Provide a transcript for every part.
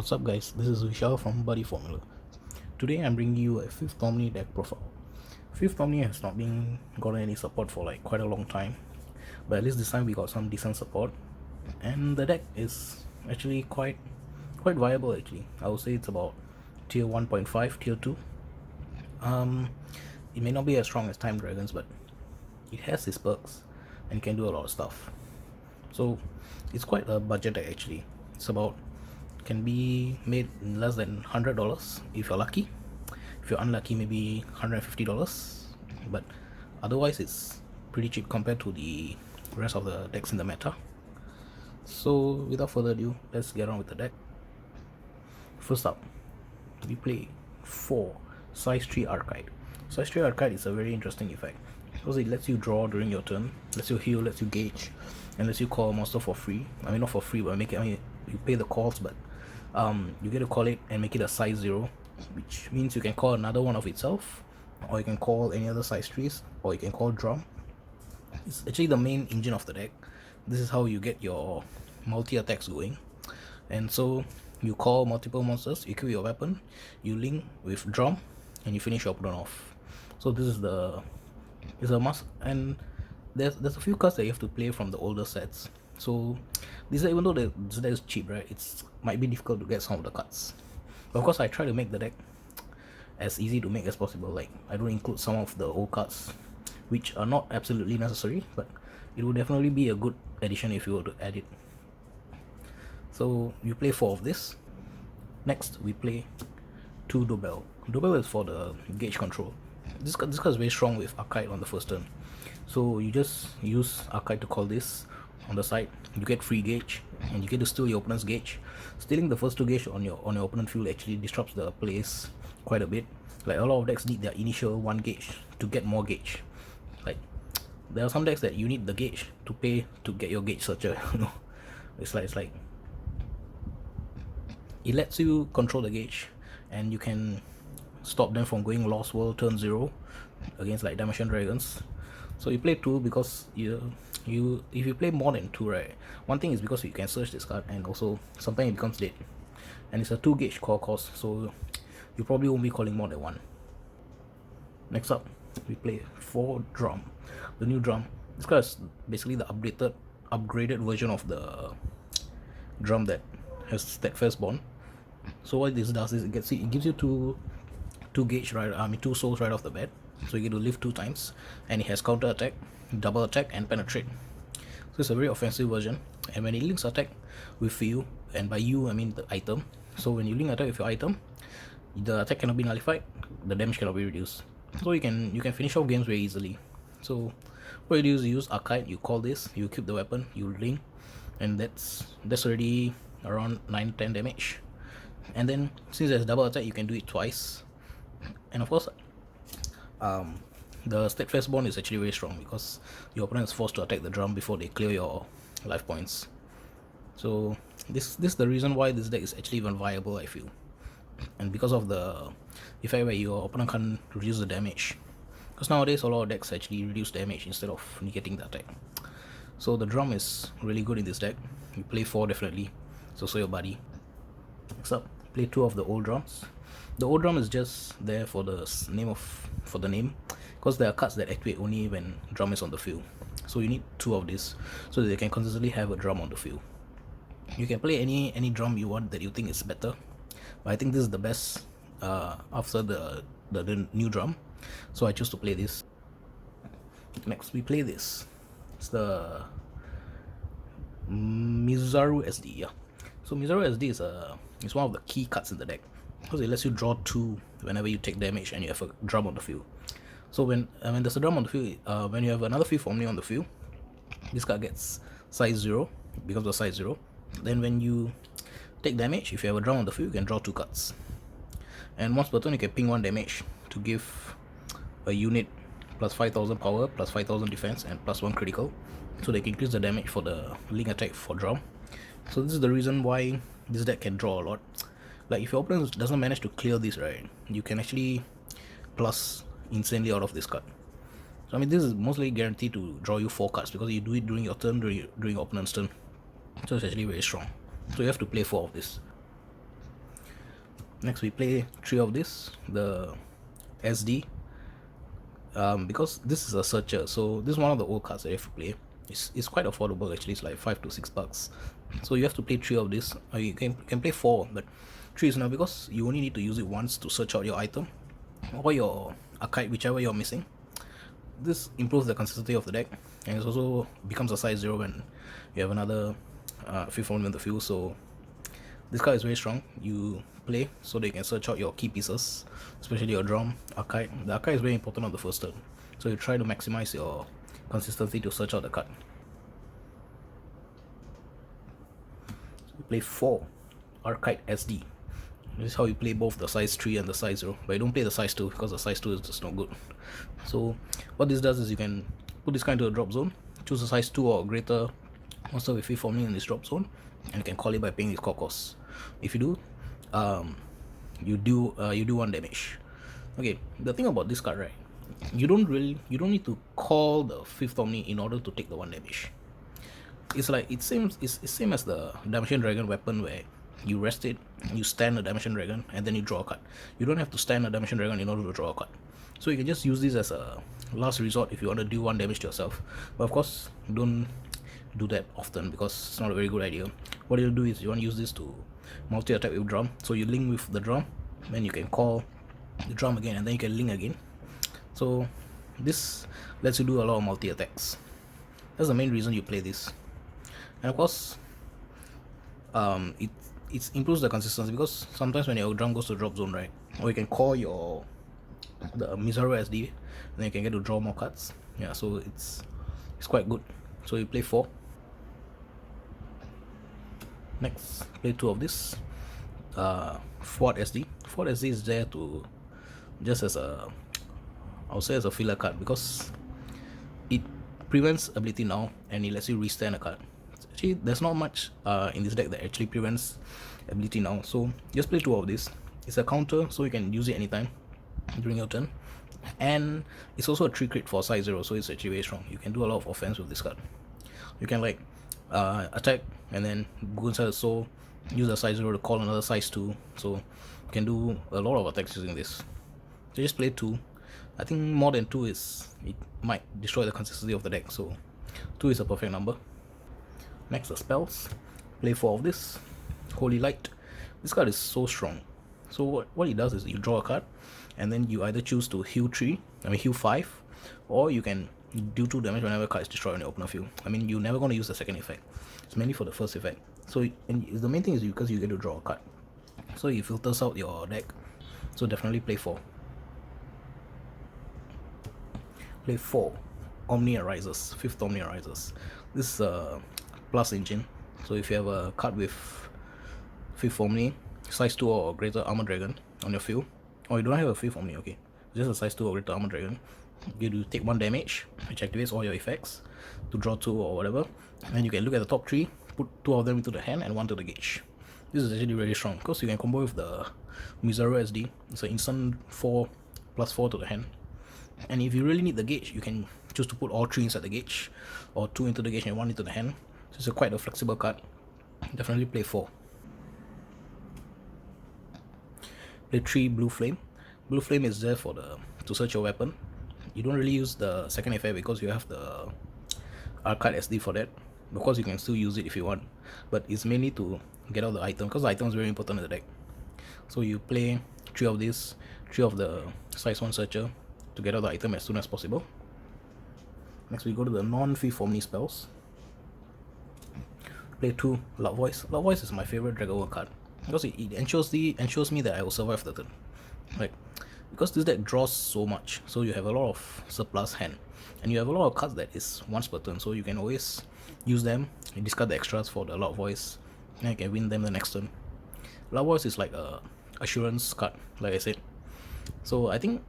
What's up guys, this is Vishal from Buddy Formula. Today I'm bringing you a Fifth Omni deck profile. Fifth Omni has not been gotten any support for like quite a long time, but at least this time we got some decent support, and the deck is actually quite viable actually. I would say it's about tier 1.5, tier 2. It may not be as strong as Time Dragons, but it has its perks and can do a lot of stuff. So it's quite a budget deck actually. It's about can be made in less than $100 if you're lucky. If you're unlucky, maybe $150, but otherwise it's pretty cheap compared to the rest of the decks in the meta. So without further ado, let's get on with the deck. First up, we play 4 size 3 Archite. Size 3 Archite is a very interesting effect because it lets you draw during your turn, lets you heal, lets you gauge, and lets you call a monster for free. I mean, not for free, but you pay the calls, but you get to call it and make it a size 0, which means you can call another one of itself, or you can call any other size 3s, or you can call drum. It's actually the main engine of the deck. This is how you get your multi attacks going. And so you call multiple monsters, you equip your weapon, you link with drum, and you finish your opponent off. So this is it's a must. And there's a few cards that you have to play from the older sets. So this, even though this deck is cheap, right, it's might be difficult to get some of the cards. But of course, I try to make the deck as easy to make as possible. Like, I don't include some of the old cards, which are not absolutely necessary, but it will definitely be a good addition if you were to add it. So you play 4 of this. Next, we play 2 Dobel. Dobel is for the gauge control. This card is very strong with Archite on the first turn. So you just use Archite to call this on the side. You get free gauge, and you get to steal your opponent's gauge. Stealing the first 2 gauge on your opponent field actually disrupts the plays quite a bit. Like, a lot of decks need their initial 1 gauge to get more gauge. Like, there are some decks that you need the gauge to pay to get your gauge searcher. You know, it's like it lets you control the gauge, and you can stop them from going Lost World turn 0 against like Dimension Dragons. So you play 2 because if you play more than 2, right, one thing is because you can search this card, and also sometimes it becomes dead, and it's a 2 gauge call cost, so you probably won't be calling more than 1. Next up, we play 4 Drum. The new Drum. This card is basically the upgraded version of the Drum that has Steadfast Bond. So what this does is it gives you two gauge right, 2 souls right off the bat. So you get to live 2 times, and it has counter attack, double attack, and penetrate. So it's a very offensive version, and when it links attack with you, and by you I mean the item, so when you link attack with your item, the attack cannot be nullified, the damage cannot be reduced. So you can finish off games very easily. So what you do is you use Archite, you call this, you equip the weapon, you link, and that's already around 9-10 damage. And then since there's double attack, you can do it twice. And of course, the Steadfast Bond is actually very strong because your opponent is forced to attack the drum before they clear your life points. So this is the reason why this deck is actually even viable, I feel. And because of the effect where your opponent can't reduce the damage, because nowadays a lot of decks actually reduce damage instead of negating the attack. So the drum is really good in this deck. You play 4 definitely, so your buddy. Next up, play 2 of the old drums. The old drum is just there for the name, because there are cards that activate only when drum is on the field. So you need 2 of this so that they can consistently have a drum on the field. You can play any drum you want that you think is better, but I think this is the best after the new drum, so I choose to play this. Next, we play this. It's the Mizaru SD. Yeah. So Mizaru SD is one of the key cards in the deck, because it lets you draw 2 whenever you take damage and you have a drum on the field. So when there's a drum on the field, when you have another Fifth Omni on the field, this card gets size 0, becomes a size 0. Then when you take damage, if you have a drum on the field, you can draw 2 cards. And once per turn, you can ping 1 damage to give a unit plus 5000 power, plus 5000 defense, and plus 1 critical. So they can increase the damage for the link attack for drum. So this is the reason why this deck can draw a lot. Like, if your opponent doesn't manage to clear this, right, you can actually plus insanely out of this card. So I mean, this is mostly guaranteed to draw you 4 cards because you do it during your turn, during your opponent's turn. So it's actually very strong. So you have to play 4 of this. Next we play 3 of this, the SD, because this is a searcher, so this is one of the old cards that you have to play. It's quite affordable actually, it's like $5 to $6. So you have to play 3 of this, or you can play 4, but 3 is now because you only need to use it once to search out your item or your archive, whichever you're missing. This improves the consistency of the deck, and it also becomes a size 0 when you have another Fifth Omni in the field. So this card is very strong. You play so that you can search out your key pieces, especially your drum, archive. The archive is very important on the first turn, so you try to maximize your consistency to search out the card. So you play 4 archive SD. This is how you play both the size 3 and the size 0, but you don't play the size 2 because the size 2 is just not good. So what this does is you can put this guy into a drop zone, choose a size 2 or greater monster with Fifth Omni in this drop zone, and you can call it by paying this core cost. If you do, you do 1 damage. Okay, the thing about this card, right, you don't need to call the Fifth Omni in order to take the 1 damage. It's like it's same as the Dimension Dragon weapon, where you rest it, you stand a Dimension Dragon, and then you draw a card. You don't have to stand a Dimension Dragon in order to draw a card. So you can just use this as a last resort if you want to do 1 damage to yourself. But of course, don't do that often because it's not a very good idea. What you'll do is you want to use this to multi-attack with drum. So you link with the drum, then you can call the drum again, and then you can link again. So this lets you do a lot of multi-attacks. That's the main reason you play this. And of course, it improves the consistency because sometimes when your drum goes to drop zone, right, or you can call the Miserable SD, then you can get to draw more cards. Yeah, so it's quite good. So you play 4. Next, play 2 of this. Ford SD. Ford SD is there to just as a, I'll say as a filler card, because it prevents ability now and it lets you restand a card. Actually, there's not much in this deck that actually prevents ability now, so just play 2 of this. It's a counter, so you can use it anytime during your turn, and it's also a 3 crit for size 0, so it's actually very strong. You can do a lot of offense with this card. You can like attack and then go inside the soul, use a size 0 to call another size 2, so you can do a lot of attacks using this. So just play 2. I think more than 2 it might destroy the consistency of the deck, so 2 is a perfect number. Next, the spells. Play 4 of this. Holy Light. This card is so strong. So what it does is you draw a card, and then you either choose to heal 5, or you can do 2 damage whenever a card is destroyed on your opener field. I mean, you're never going to use the second effect. It's mainly for the first effect. So and the main thing is because you get to draw a card, so it filters out your deck. So definitely play 4. Play 4 Omni Arises, Fifth Omni Arises. This is a plus engine, so if you have a card with Fifth Omni, size 2 or greater Armor Dragon on your field, or you don't have a Fifth Omni, okay, just a size 2 or greater Armor Dragon, you do take 1 damage, which activates all your effects to draw 2 or whatever, and then you can look at the top 3, put 2 of them into the hand and 1 to the gauge. This is actually really strong because you can combo with the Miserable SD. It's an instant 4 plus 4 to the hand, and if you really need the gauge, you can choose to put all 3 inside the gauge, or 2 into the gauge and 1 into the hand. So it's quite a flexible card. Definitely play 4. Play 3 Blue Flame. Blue Flame is there for to search your weapon. You don't really use the second effect because you have the Arcade SD for that. Of course, you can still use it if you want, but it's mainly to get out the item, because the item is very important in the deck. So you play 3 of this, 3 of the size 1 searcher to get out the item as soon as possible. Next, we go to the non-Fifth Omni spells. Play 2 Loud Voice. Loud Voice is my favorite Dragon World card because it ensures me that I will survive the turn. Like, because this deck draws so much, so you have a lot of surplus hand, and you have a lot of cards that is once per turn, so you can always use them and discard the extras for the Loud Voice, and you can win them the next turn. Loud Voice is like a assurance card, like I said. So I think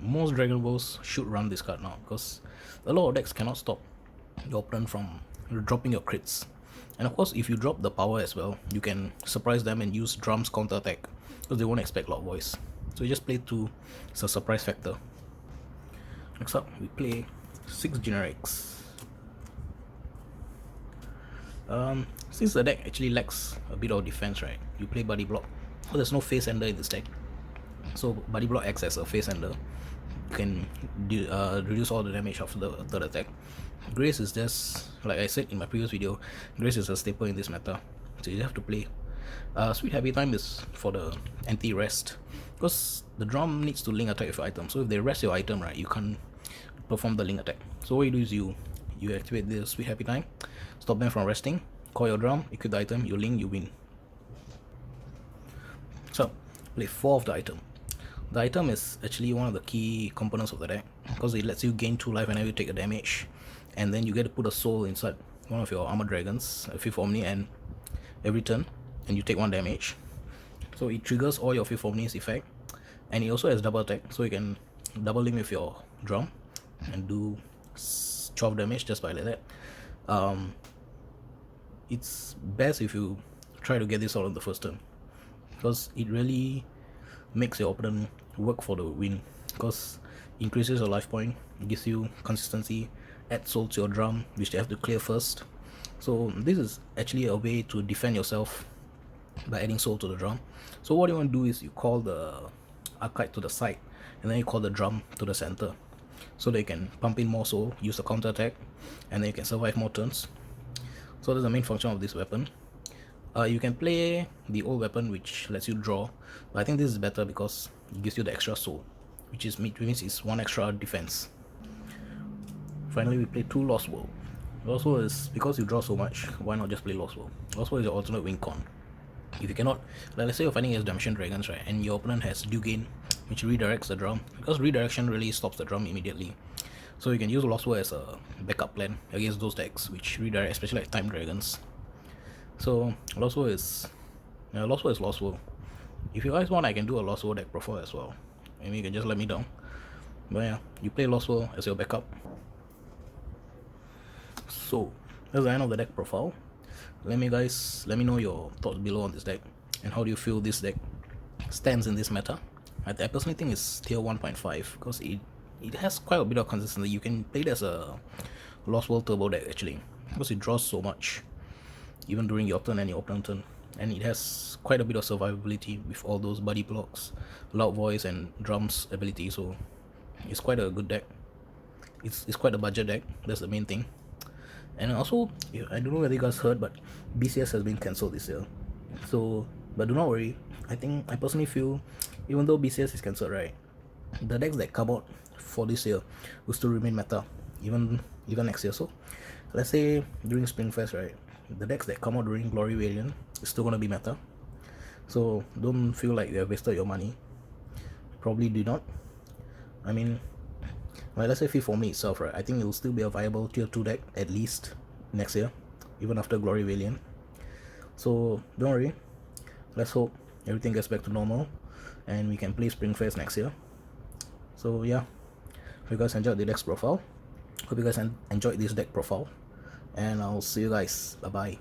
most Dragon Balls should run this card now, because a lot of decks cannot stop your opponent from dropping your crits. And of course, if you drop the power as well, you can surprise them and use drums counter attack, because they won't expect Loud Voice. So you just play 2, it's a surprise factor. Next up, we play 6 generics. Since the deck actually lacks a bit of defense, right, you play Buddy Block. So there's no face ender in this deck. So Buddy Block acts as a face ender. You can reduce all the damage of the third attack. Grace is just, like I said in my previous video, Grace is a staple in this meta, so you have to play. Sweet Happy Time is for the anti-rest, because the drum needs to link attack with your item. So if they rest your item, right, you can't perform the link attack. So what you do is you activate the Sweet Happy Time, stop them from resting, call your drum, equip the item, you link, you win. So play 4 of the item. The item is actually one of the key components of the deck, because it lets you gain 2 life whenever you take a damage, and then you get to put a soul inside one of your armored dragons, a 5th Omni, and every turn, and you take 1 damage. So it triggers all your 5th Omni's effect, and it also has double attack, so you can double link with your drum and do 12 damage just by like that. It's best if you try to get this out on the first turn, because it really makes your opponent work for the win, because it increases your life point, gives you consistency, adds soul to your drum, which they have to clear first. So this is actually a way to defend yourself by adding soul to the drum. So what you want to do is you call the archetype to the side, and then you call the drum to the center, so they can pump in more soul, use the counter attack, and then you can survive more turns. So that's the main function of this weapon. You can play the old weapon, which lets you draw, but I think this is better because it gives you the extra soul, which means it's 1 extra defense. Finally, we play 2 Lost World. Lost World is, because you draw so much, why not just play Lost World? Lost World is your alternate win con. If you cannot, like, let's say you're fighting against Dimension Dragons, right, and your opponent has Due Gain, which redirects the drum, because redirection really stops the drum immediately. So you can use Lost World as a backup plan against those decks which redirect, especially like Time Dragons. So Lost World is Lost World. If you guys want, I can do a Lost World deck profile as well. Maybe you can just let me know. But yeah, you play Lost World as your backup. So that's the end of the deck profile. Let me know your thoughts below on this deck, and how do you feel this deck stands in this meta. I personally think it's tier 1.5 because it has quite a bit of consistency. You can play it as a Lost World turbo deck actually, because it draws so much even during your turn and your opponent turn, and it has quite a bit of survivability with all those buddy blocks, loud voice, and drums ability. So it's quite a good deck. It's quite a budget deck, that's the main thing. And also, I don't know whether you guys heard, but BCS has been cancelled this year. So, but do not worry. I personally feel, even though BCS is cancelled, right, the decks that come out for this year will still remain meta, even next year. So, let's say during Springfest, right, the decks that come out during Glory Valiant is still gonna be meta. So don't feel like you have wasted your money. Probably do not. I mean, well, let's say 5th Omni itself, right, I think it will still be a viable tier 2 deck at least next year, even after Glory Valiant. So don't worry, let's hope everything gets back to normal and we can play Springfest next year. So yeah, hope you guys enjoyed the deck's profile. Hope you guys enjoyed this deck profile, and I'll see you guys. Bye bye.